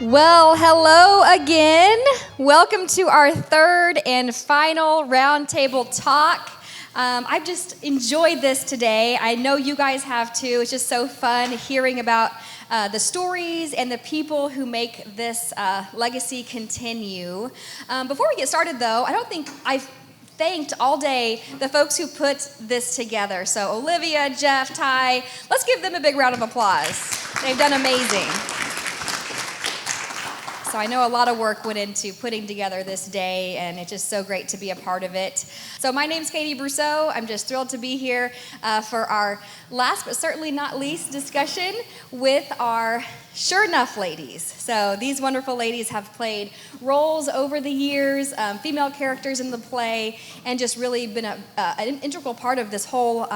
Well, hello again. Welcome to our third and final roundtable talk. I've just enjoyed this today. I know you guys have too. It's just so fun hearing about the stories and the people who make this legacy continue. Before we get started, though, I don't think I've thanked all day the folks who put this together. So Olivia, Jeff, Ty, let's give them a big round of applause. They've done amazing. So I know a lot of work went into putting together this day, and it's just so great to be a part of it. So my name's Katie Brousseau. I'm just thrilled to be here for our last but certainly not least discussion with our Nuff ladies. So these wonderful ladies have played roles over the years, female characters in the play, and just really been an integral part of this whole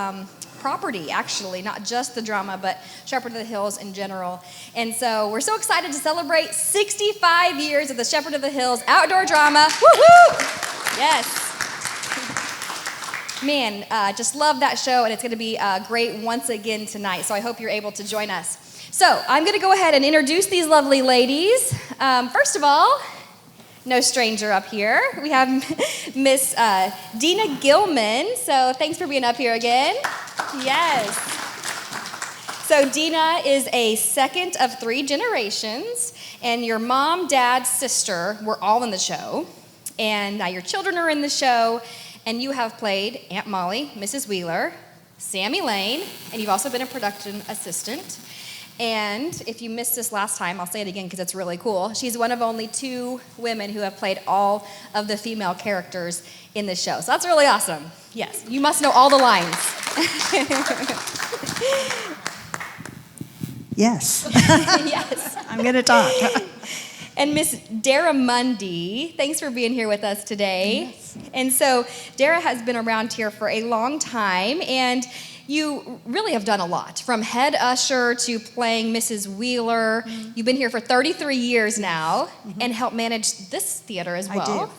property, actually, not just the drama, but Shepherd of the Hills in general. And so we're so excited to celebrate 65 years of the Shepherd of the Hills outdoor drama. Woo-hoo! Yes. Man, just love that show, and it's going to be great once again tonight, so I hope you're able to join us. So I'm going to go ahead and introduce these lovely ladies. First of all, no stranger up here. We have Miss Dina Gilman. So thanks for being up here again. Yes. So Dina is a second of 3 generations, and your mom, dad, sister were all in the show, and now your children are in the show, and you have played Aunt Molly, Mrs. Wheeler, Sammy Lane, and you've also been a production assistant. And if you missed this last time, I'll say it again because it's really cool. She's one of only 2 women who have played all of the female characters in the show. So that's really awesome. Yes, you must know all the lines. Yes. Yes. I'm going to talk. And Miss Dara Mundy, thanks for being here with us today. Yes. And so Dara has been around here for a long time, and you really have done a lot, from head usher to playing Mrs. Wheeler. Mm-hmm. You've been here for 33 years now, and helped manage this theater as well. I do.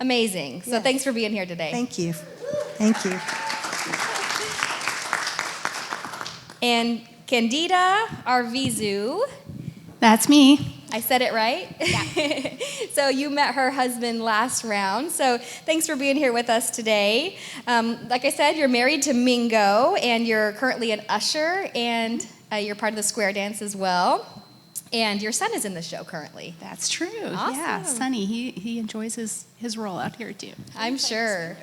Amazing. So thanks for being here today. Thank you. Thank you. And Candida Arvizu. That's me. I said it right? Yeah. So you met her husband last round. So thanks for being here with us today. Like I said, you're married to Mingo, and you're currently an usher, and you're part of the square dance as well. And your son is in the show currently. That's true. Awesome. Yeah, Sonny, he enjoys his role out here too. I'm sure.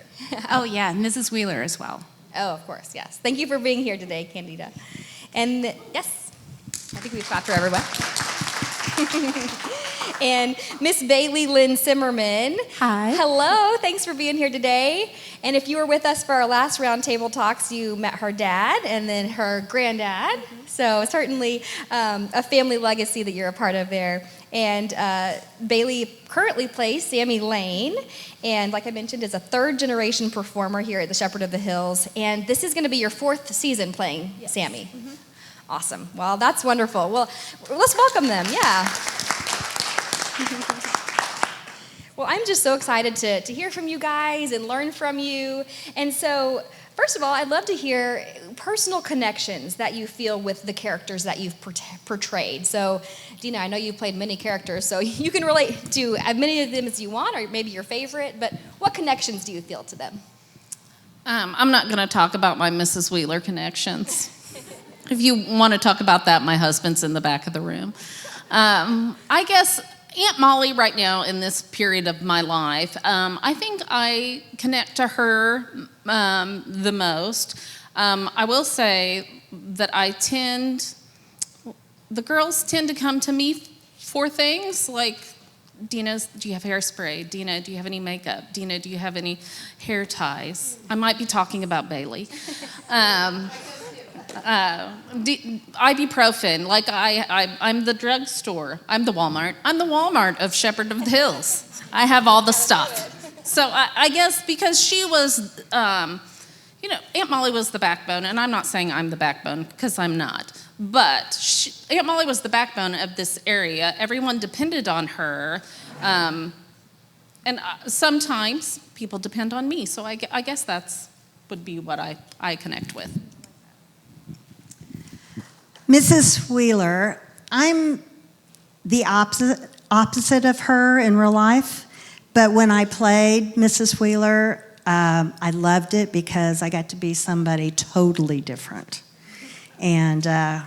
Oh yeah, Mrs. Wheeler as well. Oh, of course, yes. Thank you for being here today, Candida. And yes, I think we've clapped for everyone. And Miss Bailey Lynn Zimmerman. Hi. Hello, thanks for being here today. And if you were with us for our last roundtable talks, you met her dad and then her granddad. So certainly a family legacy that you're a part of there. And Bailey currently plays Sammy Lane, and like I mentioned, is a 3rd-generation performer here at the Shepherd of the Hills. And this is going to be your 4th season playing Sammy. Mm-hmm. Awesome. Well, that's wonderful. Well, let's welcome them. Yeah. Well, I'm just so excited to hear from you guys and learn from you. And so, first of all, I'd love to hear personal connections that you feel with the characters that you've portrayed. So, Dina, I know you've played many characters, so you can relate to as many of them as you want, or maybe your favorite, but what connections do you feel to them? I'm not going to talk about my Mrs. Wheeler connections. If you want to talk about that, my husband's in the back of the room. I guess Aunt Molly right now in this period of my life, I think I connect to her the most. I will say that the girls tend to come to me for things like, Dina, do you have hairspray? Dina, do you have any makeup? Dina, do you have any hair ties? I might be talking about Bailey. Ibuprofen, like I'm the drugstore. I'm the Walmart. I'm the Walmart of Shepherd of the Hills. I have all the stuff. So I guess because she was, Aunt Molly was the backbone, and I'm not saying I'm the backbone because I'm not, but Aunt Molly was the backbone of this area. Everyone depended on her, and sometimes people depend on me. So I guess that's would be what I connect with. Mrs. Wheeler, I'm the opposite of her in real life. But when I played Mrs. Wheeler, I loved it because I got to be somebody totally different. And I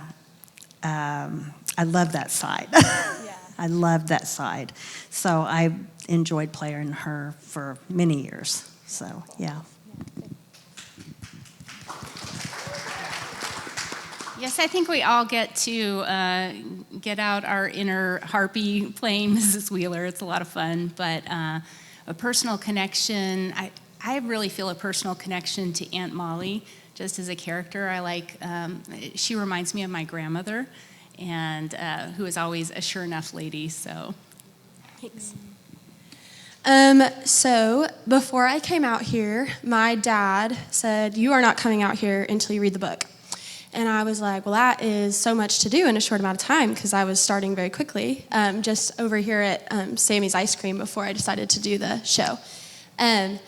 love that side. I love that side. So I enjoyed playing her for many years. So, yeah. Yes, I think we all get to get out our inner harpy playing Mrs. Wheeler. It's a lot of fun, but a personal connection, I really feel a personal connection to Aunt Molly, just as a character. She reminds me of my grandmother, and who is always a sure enough lady, so. Thanks. So before I came out here, my dad said, "You are not coming out here until you read the book." And I was like, well, that is so much to do in a short amount of time, because I was starting very quickly, just over here at Sammy's Ice Cream before I decided to do the show. And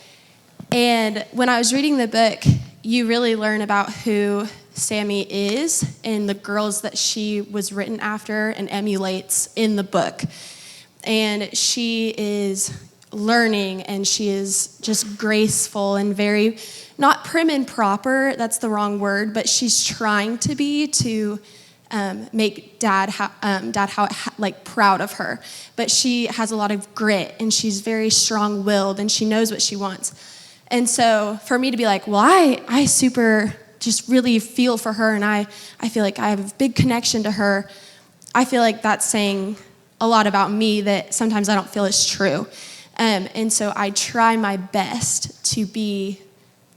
when I was reading the book, you really learn about who Sammy is and the girls that she was written after and emulates in the book. And she is learning, and she is just graceful and very, not prim and proper, that's the wrong word, but she's trying to be to make Dad proud of her. But she has a lot of grit, and she's very strong-willed, and she knows what she wants. And so for me to be like, well, I super just really feel for her, and I feel like I have a big connection to her, I feel like that's saying a lot about me that sometimes I don't feel is true. And so I try my best to be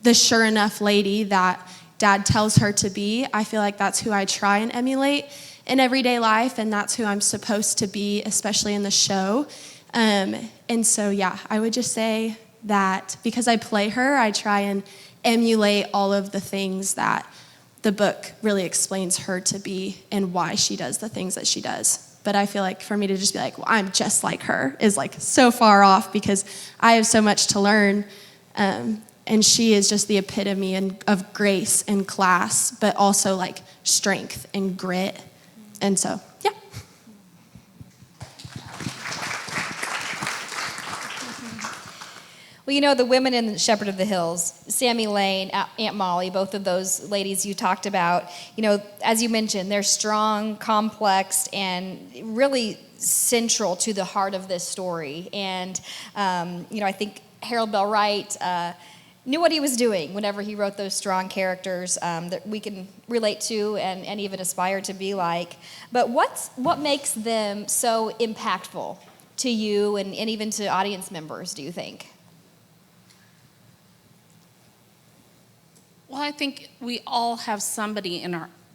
the sure enough lady that Dad tells her to be. I feel like that's who I try and emulate in everyday life, and that's who I'm supposed to be, especially in the show. And so, yeah, I would just say that because I play her, I try and emulate all of the things that the book really explains her to be and why she does the things that she does. But I feel like for me to just be like, well, I'm just like her is like so far off, because I have so much to learn. And she is just the epitome of grace and class, but also like strength and grit. And so, yeah. Well, you know, the women in Shepherd of the Hills, Sammy Lane, Aunt Molly, both of those ladies you talked about, you know, as you mentioned, they're strong, complex, and really central to the heart of this story. And, you know, I think Harold Bell Wright knew what he was doing whenever he wrote those strong characters that we can relate to and even aspire to be like. But what makes them so impactful to you and even to audience members, do you think? Well, I think we all have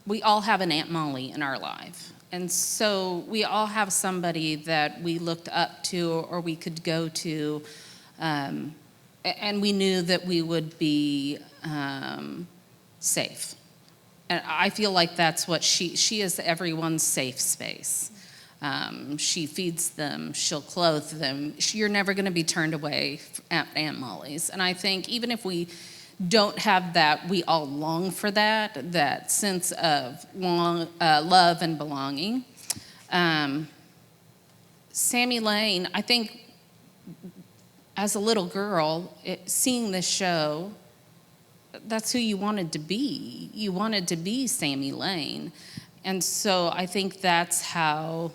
we all have an Aunt Molly in our life. And so we all have somebody that we looked up to or we could go to, and we knew that we would be safe. And I feel like that's what she is everyone's safe space. She feeds them, she'll clothe them. You're never going to be turned away at Aunt Molly's. And I think even if we don't have that, we all long for that sense of love and belonging. Sammy Lane, I think as a little girl, seeing this show, that's who you wanted to be. You wanted to be Sammy Lane. And so I think that's how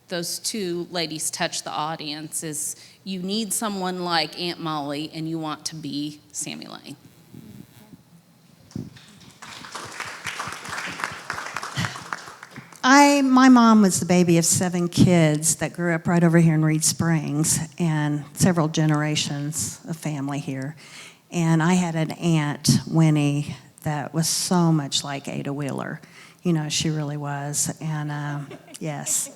those two ladies touch the audience, is you need someone like Aunt Molly and you want to be Sammy Lane. My mom was the baby of 7 kids that grew up right over here in Reed Springs, and several generations of family here. And I had an aunt, Winnie, that was so much like Ada Wheeler. You know, she really was. And yes.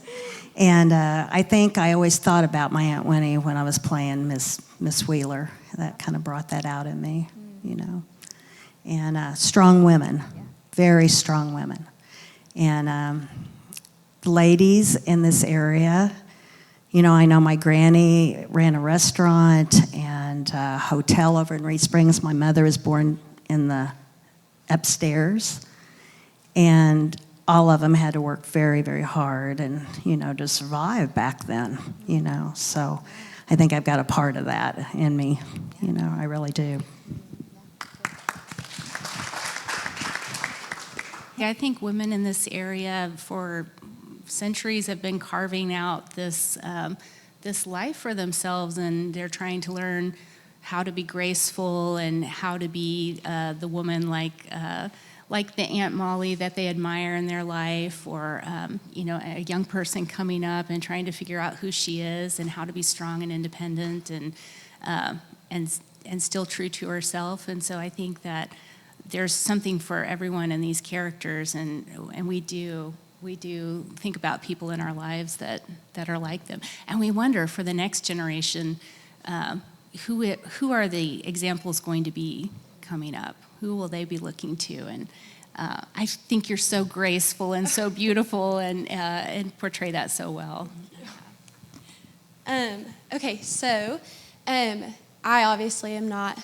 And I think I always thought about my Aunt Winnie when I was playing Miss Wheeler. That kind of brought that out in me, you know. And strong women, very strong women. And the ladies in this area, you know, I know my granny ran a restaurant and a hotel over in Reed Springs. My mother was born in the upstairs. And all of them had to work very, very hard and, to survive back then, So I think I've got a part of that in me, I really do. Yeah, I think women in this area for centuries have been carving out this life for themselves, and they're trying to learn how to be graceful and how to be the woman like the Aunt Molly that they admire in their life, or a young person coming up and trying to figure out who she is and how to be strong and independent and still true to herself. And so I think that there's something for everyone in these characters, and we do think about people in our lives that are like them, and we wonder for the next generation, who are the examples going to be coming up? Who will they be looking to? And I think you're so graceful and so beautiful, and portray that so well. Okay, so I obviously am not,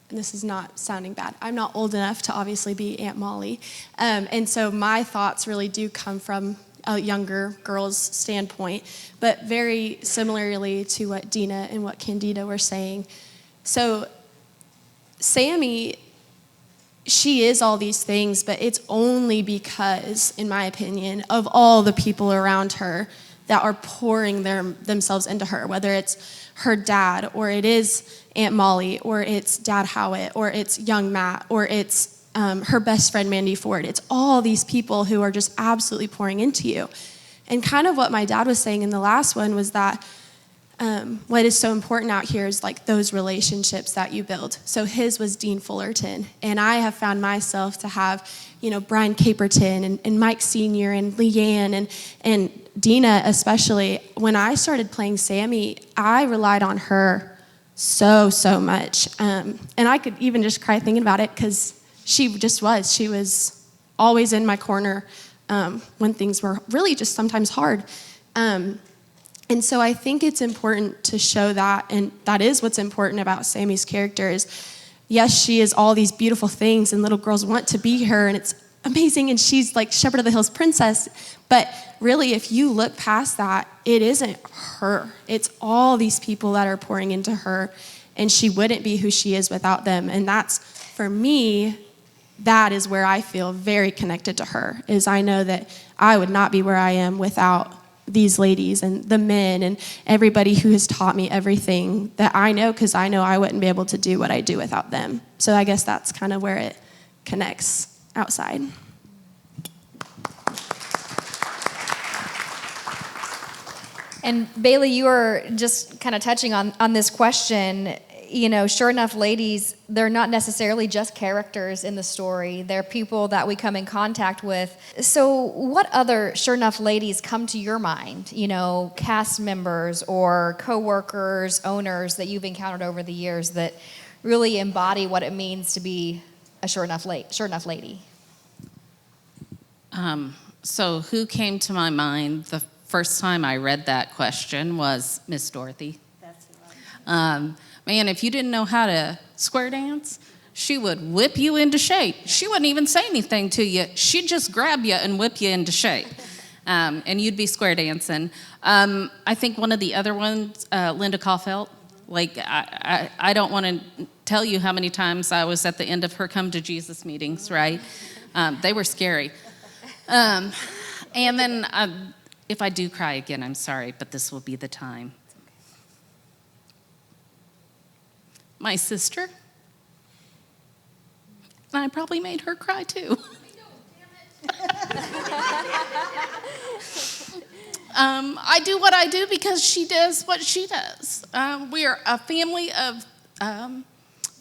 and this is not sounding bad, I'm not old enough to obviously be Aunt Molly. And so my thoughts really do come from a younger girl's standpoint, but very similarly to what Dina and what Candida were saying. So Sammy, she is all these things, but it's only because, in my opinion, of all the people around her that are pouring themselves into her, whether it's her dad, or it is Aunt Molly, or it's Dad Howitt, or it's young Matt, or it's her best friend Mandy Ford. It's all these people who are just absolutely pouring into you. And kind of what my dad was saying in the last one was that what is so important out here is like those relationships that you build. So his was Dean Fullerton, and I have found myself to have, Brian Caperton and Mike Sr. and Leanne and Dina especially. When I started playing Sammy, I relied on her so much, and I could even just cry thinking about it because she was always in my corner when things were really just sometimes hard. And so I think it's important to show that, and that is what's important about Sammy's character is, yes, she is all these beautiful things, and little girls want to be her, and it's amazing, and she's like Shepherd of the Hills princess, but really, if you look past that, it isn't her. It's all these people that are pouring into her, and she wouldn't be who she is without them, and that's, for me, that is where I feel very connected to her, is I know that I would not be where I am without these ladies and the men and everybody who has taught me everything that I know, because I know I wouldn't be able to do what I do without them. So I guess that's kind of where it connects outside. And Bailey, you were just kind of touching on this question. Sure enough, ladies, they're not necessarily just characters in the story. They're people that we come in contact with. So what other sure enough ladies come to your mind? Cast members or coworkers, owners that you've encountered over the years that really embody what it means to be a sure enough lady? So who came to my mind the first time I read that question was Miss Dorothy. That's who Man, if you didn't know how to square dance, she would whip you into shape. She wouldn't even say anything to you. She'd just grab you and whip you into shape. And you'd be square dancing. I think one of the other ones, Linda Caulfield. Like, I don't want to tell you how many times I was at the end of her Come to Jesus meetings, right? They were scary. And then if I do cry again, I'm sorry, but this will be the time. My sister. And I probably made her cry too. I do what I do because she does what she does. We are a family of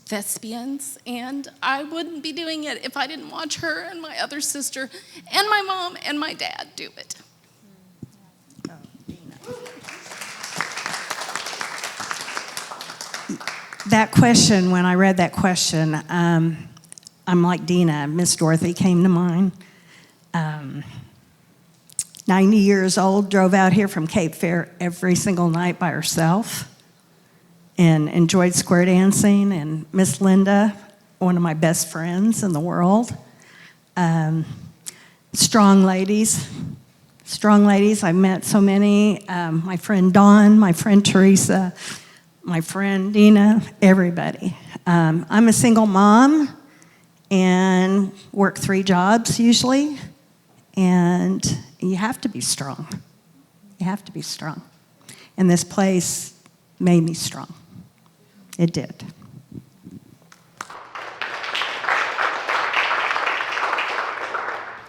thespians, and I wouldn't be doing it if I didn't watch her and my other sister and my mom and my dad do it. That question, when I read that question, I'm like Dina. Miss Dorothy came to mind. 90 years old, drove out here from Cape Fear every single night by herself and enjoyed square dancing. And Miss Linda, one of my best friends in the world. strong ladies. Strong ladies. I've met so many. My friend Dawn, my friend Teresa, my friend Dina, everybody. I'm a single mom and work 3 jobs usually. And you have to be strong. You have to be strong. And this place made me strong. It did.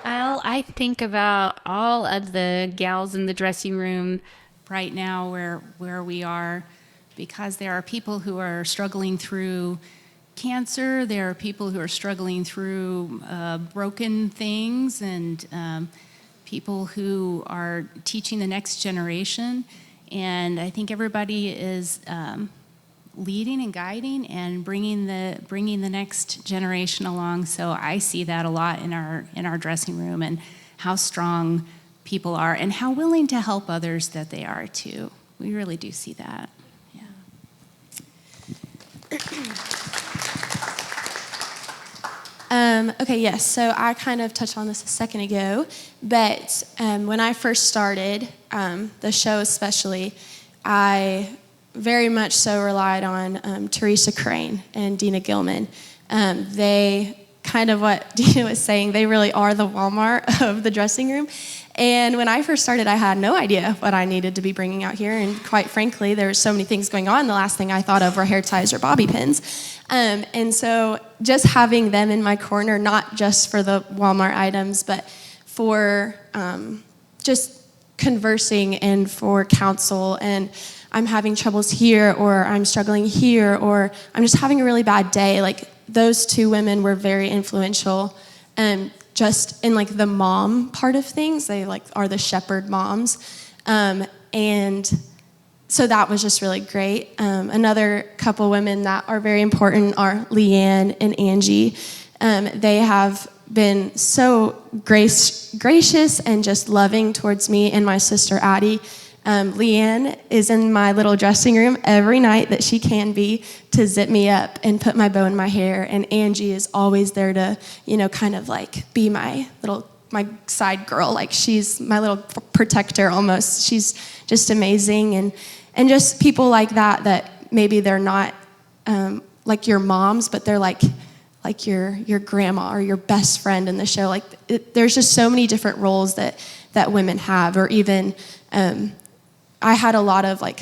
Well, I think about all of the gals in the dressing room right now where we are, because there are people who are struggling through cancer, there are people who are struggling through broken things, and people who are teaching the next generation. And I think everybody is leading and guiding and bringing the next generation along. So I see that a lot in our dressing room, and how strong people are and how willing to help others that they are too. We really do see that. Okay, yes, so I kind of touched on this a second ago, but when I first started, the show especially, I very much so relied on Teresa Crane and Dina Gilman. They, kind of what Dina was saying, they really are the Walmart of the dressing room. And when I first started, I had no idea what I needed to be bringing out here. And quite frankly, there were so many things going on. The last thing I thought of were hair ties or bobby pins. And so just having them in my corner, not just for the Walmart items, but for just conversing and for counsel, and I'm having troubles here, or I'm struggling here, or I'm just having a really bad day. Like, those 2 women were very influential. Just in like the mom part of things, they like are the shepherd moms, and so that was just really great. Another couple women that are very important are Leanne and Angie. They have been so gracious and just loving towards me and my sister Addie. Leanne is in my little dressing room every night that she can be to zip me up and put my bow in my hair. And Angie is always there to, kind of like be my side girl. Like, she's my little protector almost. She's just amazing. And just people like that maybe they're not like your moms, but they're like your grandma or your best friend in the show. Like, there's just so many different roles that women have, or even I had a lot of like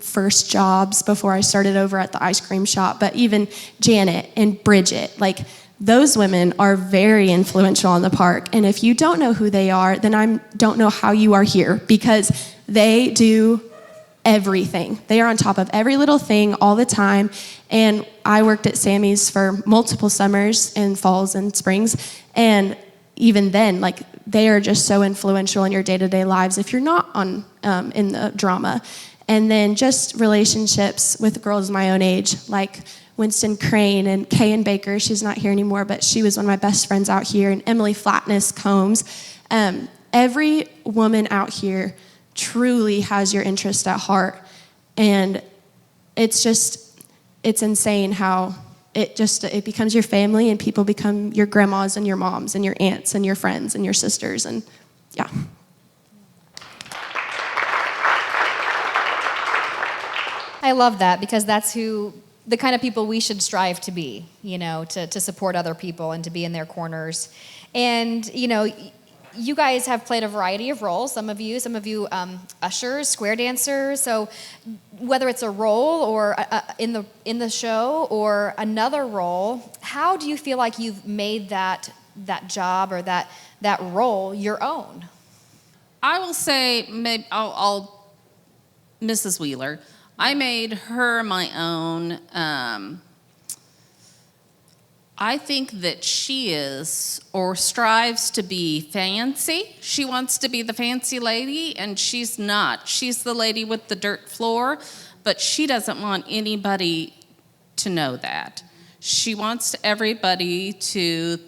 first jobs before I started over at the ice cream shop, but even Janet and Bridget, like, those women are very influential in the park. And if you don't know who they are, then I don't know how you are here, because they do everything. They are on top of every little thing all the time. And I worked at Sammy's for multiple summers and falls and springs. And even then, like, they are just so influential in your day-to-day lives if you're not on in the drama. And then just relationships with girls my own age, like Winston Crane and Kayan Baker. She's not here anymore, but she was one of my best friends out here. And Emily Flatness Combs. Every woman out here truly has your interest at heart. And it's insane how it becomes your family, and people become your grandmas and your moms and your aunts and your friends and your sisters, and yeah. I love that, because that's the kind of people we should strive to be, to support other people and to be in their corners. And, you guys have played a variety of roles. Some of you ushers, square dancers. So whether it's a role or in the show or another role, how do you feel like you've made that job or that role your own? I will say, maybe I'll Mrs. Wheeler. I made her my own. I think that she is, or strives to be, fancy. She wants to be the fancy lady, and she's not. She's the lady with the dirt floor, but she doesn't want anybody to know that. She wants everybody to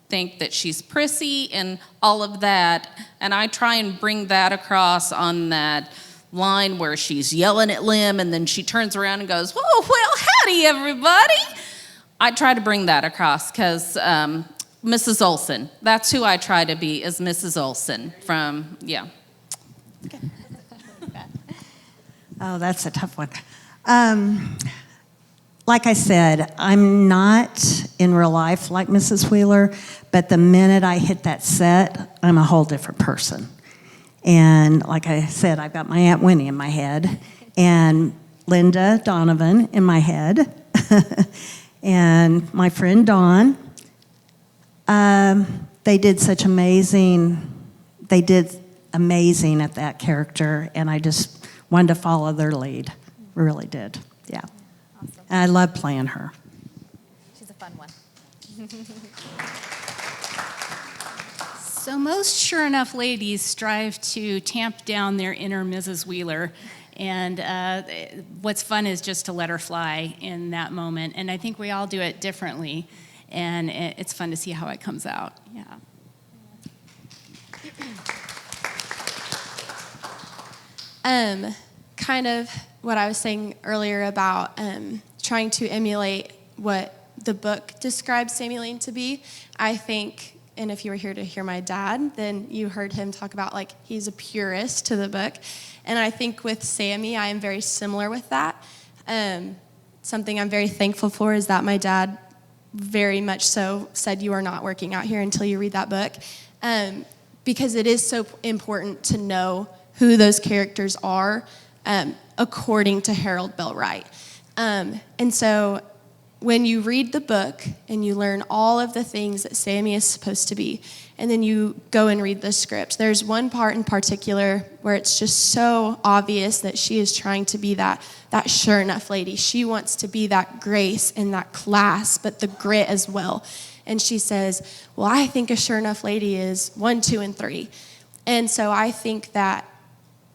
think that she's prissy and all of that, and I try and bring that across on that line where she's yelling at Lim, and then she turns around and goes, "Oh, well, howdy, everybody." I try to bring that across because Mrs. Olson. That's who I try to be, is Mrs. Olson from, yeah. Oh, that's a tough one. Like I said, I'm not in real life like Mrs. Wheeler, but the minute I hit that set, I'm a whole different person. And like I said, I've got my Aunt Winnie in my head, and Linda Donovan in my head, and my friend Dawn. They did amazing at that character, and I just wanted to follow their lead. Really did, yeah. Awesome. And I love playing her. She's a fun one. So most sure enough ladies strive to tamp down their inner Mrs. Wheeler. And what's fun is just to let her fly in that moment. And I think we all do it differently. And it's fun to see how it comes out. Yeah. Kind of what I was saying earlier about trying to emulate what the book describes Sammy Lane to be. I think, and if you were here to hear my dad, then you heard him talk about like he's a purist to the book. And I think with Sammy, I am very similar with that. Something I'm very thankful for is that my dad very much so said you are not working out here until you read that book. Because it is so important to know who those characters are according to Harold Bell Wright. And so when you read the book and you learn all of the things that Sammy is supposed to be, and then you go and read the script, there's one part in particular where it's just so obvious that she is trying to be that sure enough lady. She wants to be that grace and that class, but the grit as well. And she says, well, I think a sure enough lady is 1, 2, and 3. And so I think that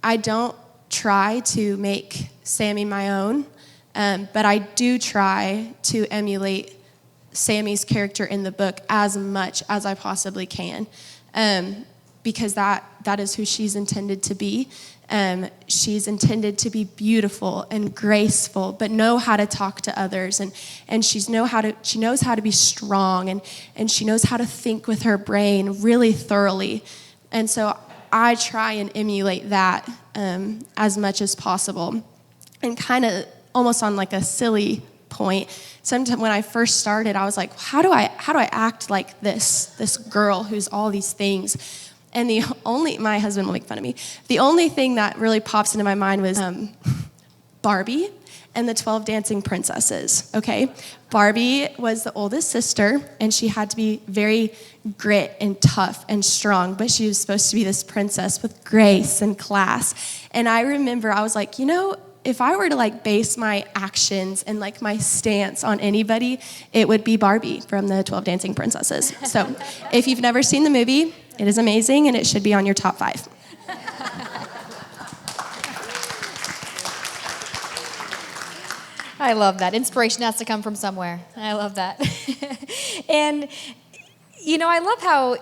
I don't try to make Sammy my own, but I do try to emulate Sammy's character in the book as much as I possibly can, because that is who she's intended to be. She's intended to be beautiful and graceful, but know how to talk to others, and she knows how to be strong, and she knows how to think with her brain really thoroughly. And so I try and emulate that as much as possible. And kind of almost on like a silly point, sometimes when I first started, I was like, how do I act like this girl who's all these things? And my husband will make fun of me. The only thing that really pops into my mind was Barbie and the 12 Dancing Princesses, okay? Barbie was the oldest sister, and she had to be very grit and tough and strong, but she was supposed to be this princess with grace and class. And I remember I was like, if I were to like base my actions and like my stance on anybody, it would be Barbie from the 12 Dancing Princesses. So if you've never seen the movie, it is amazing, and it should be on your top 5. I love that. Inspiration has to come from somewhere. I love that. And, I love how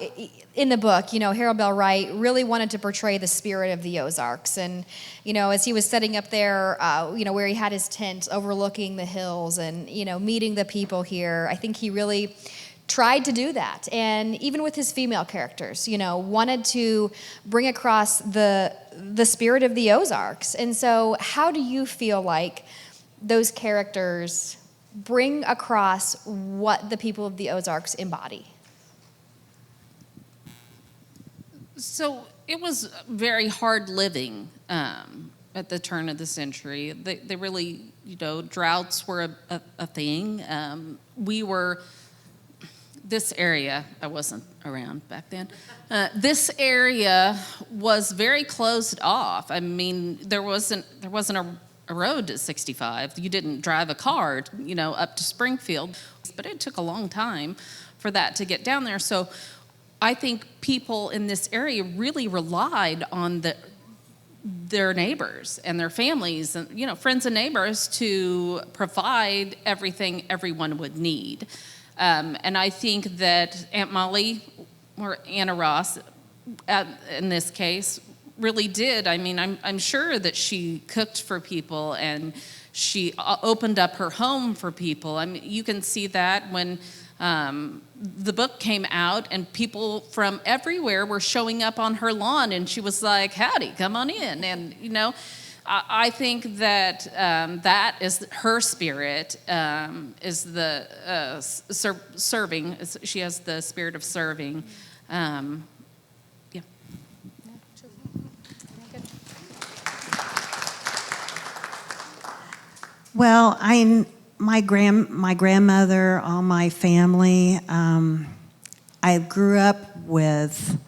in the book, Harold Bell Wright really wanted to portray the spirit of the Ozarks. And, as he was setting up there, where he had his tent overlooking the hills and, meeting the people here, I think he really tried to do that. And even with his female characters, wanted to bring across the spirit of the Ozarks. And so how do you feel like those characters bring across what the people of the Ozarks embody? So it was very hard living at the turn of the century. They really, droughts were a thing. This area, I wasn't around back then. This area was very closed off. I mean, there wasn't a road to 65. You didn't drive a car, up to Springfield. But it took a long time for that to get down there. So I think people in this area really relied on their neighbors and their families and, friends and neighbors to provide everything everyone would need. And I think that Aunt Molly, or Anna Ross, in this case, really did. I mean, I'm sure that she cooked for people and she opened up her home for people. I mean, you can see that when the book came out, and people from everywhere were showing up on her lawn, and she was like, "Howdy, come on in." And I think that that is her spirit, is the serving. She has the spirit of serving. Yeah. Well, my grandmother, all my family, I grew up with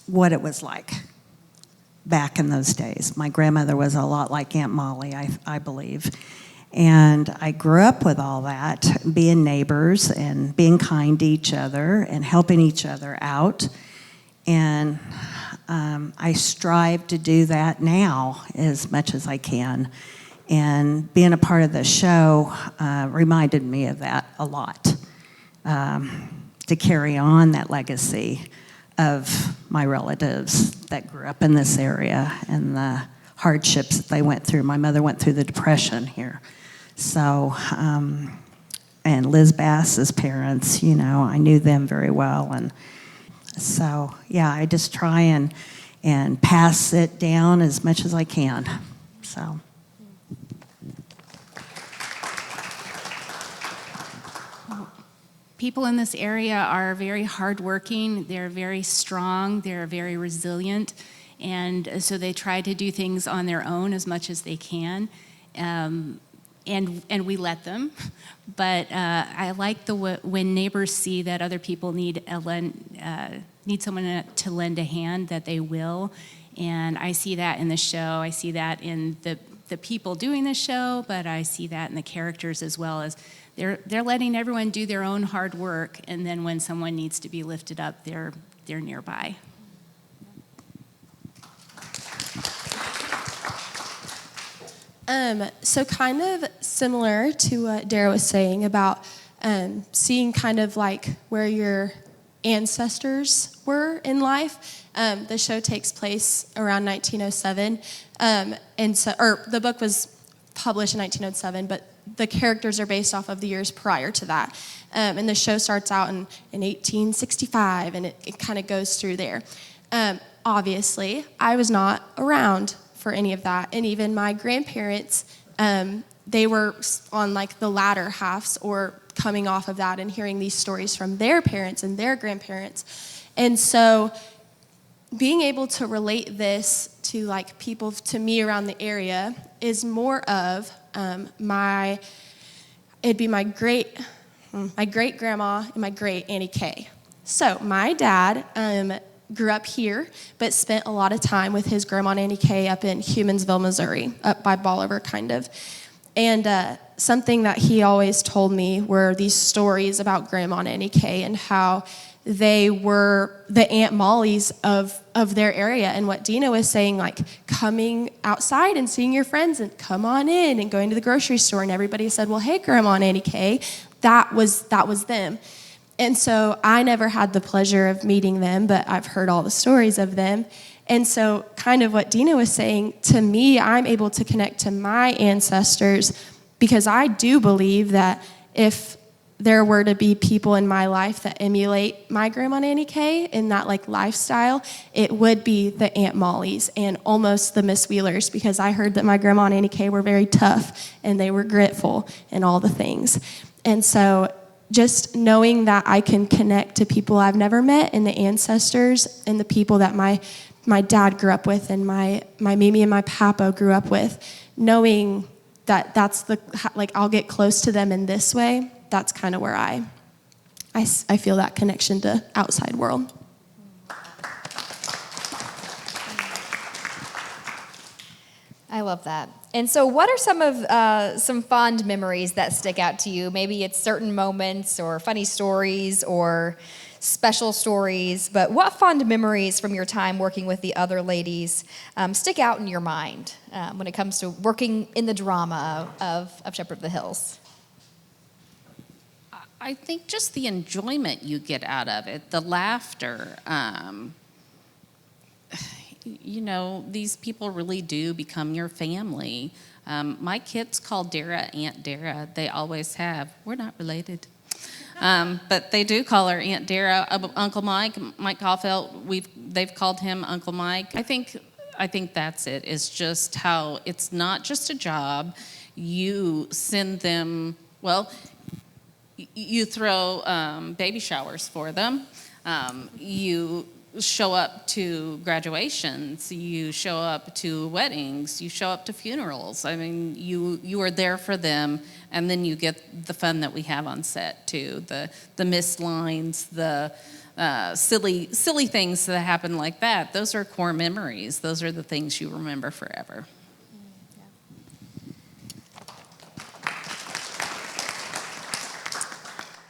what it was like back in those days. My grandmother was a lot like Aunt Molly, I believe. And I grew up with all that, being neighbors and being kind to each other and helping each other out. And I strive to do that now as much as I can. And being a part of the show reminded me of that a lot, to carry on that legacy of my relatives that grew up in this area and the hardships that they went through. My mother went through the Depression here. So, and Liz Bass's parents, I knew them very well. And so, yeah, I just try and pass it down as much as I can. So. People in this area are very hardworking, they're very strong, they're very resilient, and so they try to do things on their own as much as they can, and we let them. But I like when neighbors see that other people need someone to lend a hand, that they will, and I see that in the show. I see that in the people doing the show, but I see that in the characters as well. As they're letting everyone do their own hard work, and then when someone needs to be lifted up, they're nearby. So kind of similar to what Dara was saying about seeing kind of like where your ancestors were in life. The show takes place around 1907, or the book was published in 1907, but the characters are based off of the years prior to that. And the show starts out in 1865, and it kind of goes through there. Obviously, I was not around for any of that, and even my grandparents, they were on like the latter halves or coming off of that and hearing these stories from their parents and their grandparents. And so being able to relate this to like people, to me around the area, is more of it'd be my great grandma and my great Auntie Kay. So my dad grew up here, but spent a lot of time with his grandma and Auntie Kay up in Humansville, Missouri, up by Bolivar kind of. And something that he always told me were these stories about Grandma and Auntie Kay and how they were the Aunt Mollies of their area. And what Dina was saying, like coming outside and seeing your friends and come on in and going to the grocery store. And everybody said, well, hey, Grandma and Auntie Kay, that was them. And so I never had the pleasure of meeting them, but I've heard all the stories of them. And so kind of what Dina was saying, to me, I'm able to connect to my ancestors because I do believe that if there were to be people in my life that emulate my Grandma and Auntie Kay in that like lifestyle, it would be the Aunt Mollies and almost the Miss Wheelers, because I heard that my Grandma and Auntie Kay were very tough and they were gritful and all the things. And so just knowing that I can connect to people I've never met and the ancestors and the people that my dad grew up with and my Mimi and my Papa grew up with, knowing that that's I'll get close to them in this way, that's kind of where I feel that connection to outside world. I love that. And so what are some fond memories that stick out to you? Maybe it's certain moments or funny stories or special stories, but what fond memories from your time working with the other ladies stick out in your mind when it comes to working in the drama of Shepherd of the Hills? I think just the enjoyment you get out of it, the laughter. you know, these people really do become your family. My kids call Dara Aunt Dara. They always have. We're not related. But they do call her Aunt Dara. Uncle Mike Caulfield, they've called him Uncle Mike. I think that's it. It's just how it's not just a job. You send them, well, you throw baby showers for them. You show up to graduations. You show up to weddings. You show up to funerals. I mean, you are there for them, and then you get the fun that we have on set too. The missed lines, the silly things that happen like that. Those are core memories. Those are the things you remember forever.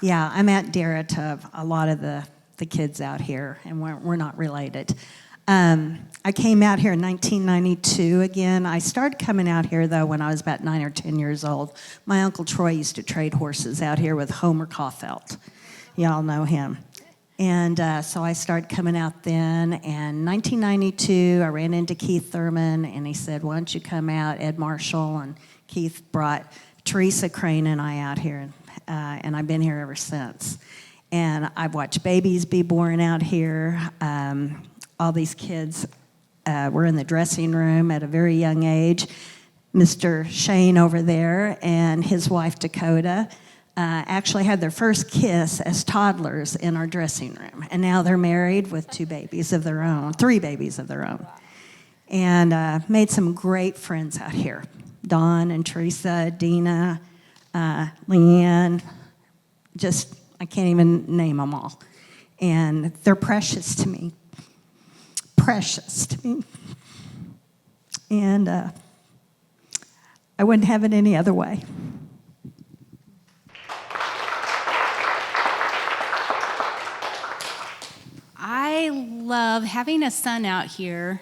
Yeah, I'm Aunt Dara to a lot of the kids out here, and we're not related. I came out here in 1992 again. I started coming out here, though, when I was about 9 or 10 years old. My Uncle Troy used to trade horses out here with Homer Caulfield. Y'all know him. And so I started coming out then, and 1992, I ran into Keith Thurman, and he said, why don't you come out, Ed Marshall, and Keith brought Teresa Crane and I out here, and I've been here ever since. And I've watched babies be born out here. All these kids were in the dressing room at a very young age. Mr. Shane over there and his wife Dakota actually had their first kiss as toddlers in our dressing room. And now they're married with 3 babies of their own. And made some great friends out here. Dawn and Teresa, Dina, Leanne, just, I can't even name them all. And they're precious to me. Precious to me. And I wouldn't have it any other way. I love having a son out here.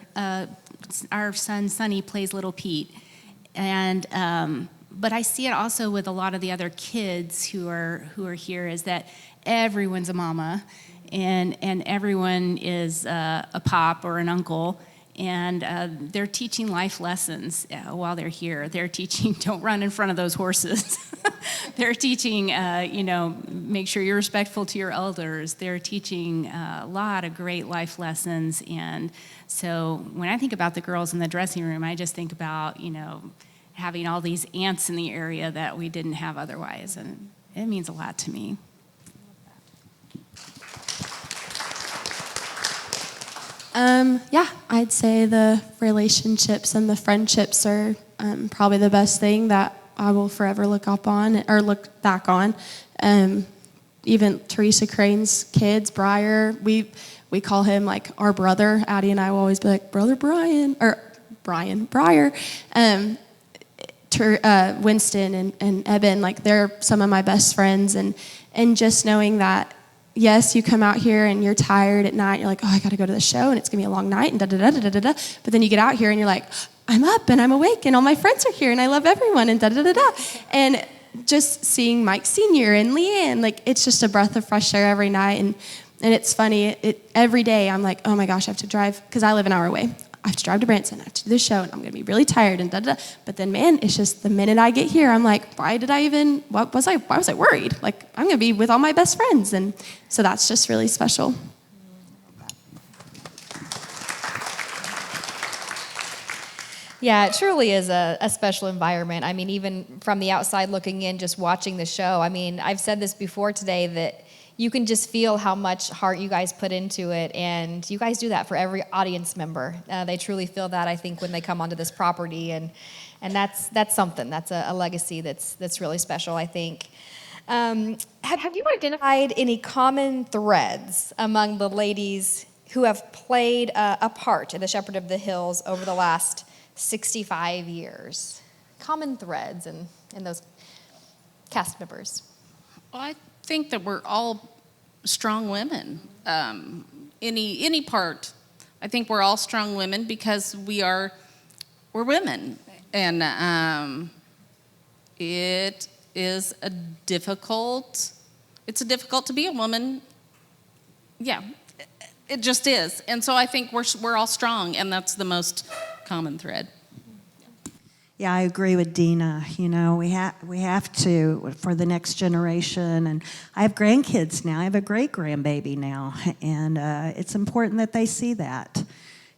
Our son, Sonny, plays Little Pete. And but I see it also with a lot of the other kids who are here, is that everyone's a mama, and everyone is a pop or an uncle, and they're teaching life lessons while they're here. They're teaching, don't run in front of those horses. They're teaching, make sure you're respectful to your elders. They're teaching a lot of great life lessons, and so when I think about the girls in the dressing room, I just think about, having all these aunts in the area that we didn't have otherwise, and it means a lot to me. Yeah, I'd say the relationships and the friendships are probably the best thing that I will forever look back on. Even Teresa Crane's kids, Briar, we call him like our brother. Addie and I will always be like, Brother Briar. Winston and Eben, like they're some of my best friends, and just knowing that, yes, you come out here and you're tired at night, you're like, oh, I gotta go to the show and it's gonna be a long night and da-da-da-da-da-da, but then you get out here and you're like, I'm up and I'm awake and all my friends are here and I love everyone and da-da-da-da, and just seeing Mike Sr. and Leanne, like it's just a breath of fresh air every night, and it's funny, every day I'm like, oh my gosh, I have to drive, because I live an hour away. I have to drive to Branson, I have to do this show, and I'm going to be really tired, and da-da-da. But then, man, it's just the minute I get here, I'm like, why was I worried? Like, I'm going to be with all my best friends, and so that's just really special. Yeah, it truly is a special environment. I mean, even from the outside looking in, just watching the show, I mean, I've said this before today, that you can just feel how much heart you guys put into it, and you guys do that for every audience member. They truly feel that, I think, when they come onto this property, and that's something. That's a legacy that's really special, I think. Have you identified any common threads among the ladies who have played a part in the Shepherd of the Hills over the last 65 years? Common threads in those cast members. Well, I think that we're all strong women. Any part, I think we're all strong women because we're women, and it's difficult to be a woman. Yeah, It just is. And so I think we're all strong, and that's the most common thread. Yeah, I agree with Dina. You know, we have to for the next generation. And I have grandkids now. I have a great grandbaby now, and it's important that they see that,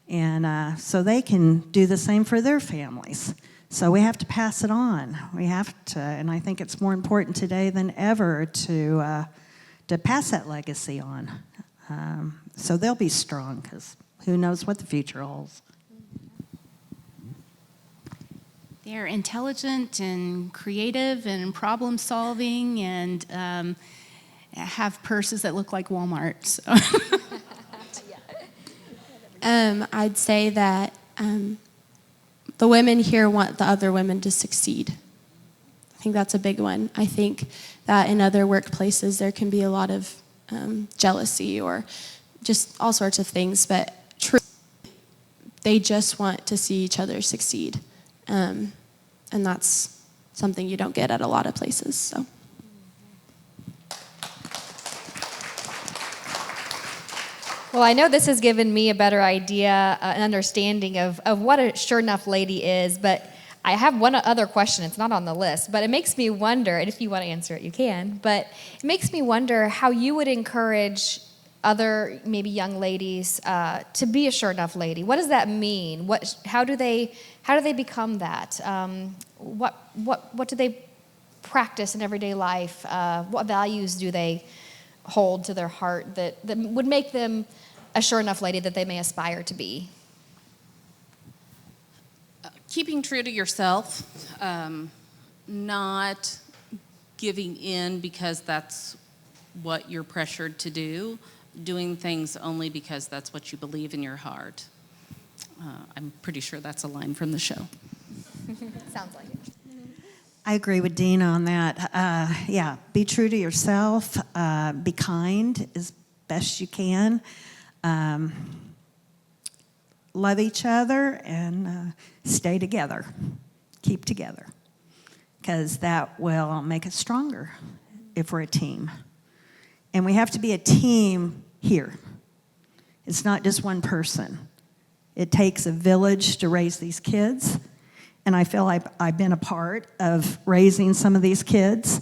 and so they can do the same for their families. So we have to pass it on. We have to, and I think it's more important today than ever to pass that legacy on. So they'll be strong, because who knows what the future holds. They're intelligent and creative and problem solving, and have purses that look like Walmart. So. I'd say that the women here want the other women to succeed. I think that's a big one. I think that in other workplaces there can be a lot of jealousy or just all sorts of things, but they just want to see each other succeed. And that's something you don't get at a lot of places. So. Well, I know this has given me a better idea, an understanding of what a sure enough lady is, but I have one other question. It's not on the list, but it makes me wonder, and if you want to answer it, you can, but it makes me wonder how you would encourage other maybe young ladies to be a sure enough lady. What does that mean? How do they become that? What do they practice in everyday life? What values do they hold to their heart that would make them a sure enough lady that they may aspire to be? Keeping true to yourself, not giving in because that's what you're pressured to do, doing things only because that's what you believe in your heart. I'm pretty sure that's a line from the show. Sounds like it. I agree with Dina on that. Yeah, be true to yourself. Be kind as best you can. Love each other and stay together. Keep together. Because that will make us stronger if we're a team. And we have to be a team here. It's not just one person. It takes a village to raise these kids. And I feel like I've been a part of raising some of these kids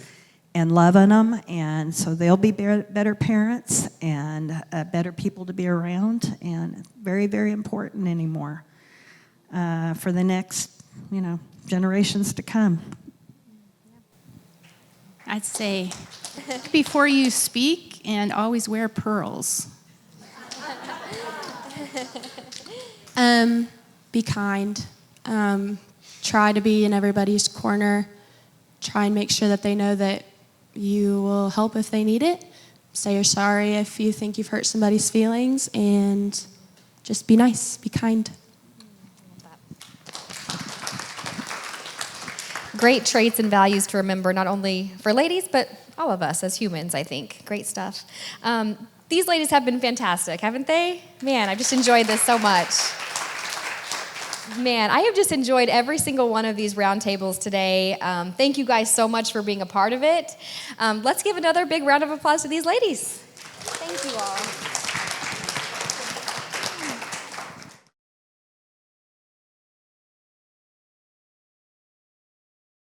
and loving them. And so they'll be better parents and better people to be around. And very, very important anymore for the next, generations to come. I'd say before you speak, and always wear pearls. Be kind. Try to be in everybody's corner. Try and make sure that they know that you will help if they need it. Say you're sorry if you think you've hurt somebody's feelings, and just be nice, be kind. Great traits and values to remember, not only for ladies, but all of us as humans, I think. Great stuff. These ladies have been fantastic, haven't they? Man, I've just enjoyed this so much. Man, I have just enjoyed every single one of these roundtables today. Thank you guys so much for being a part of it. Let's give another big round of applause to these ladies. Thank you all.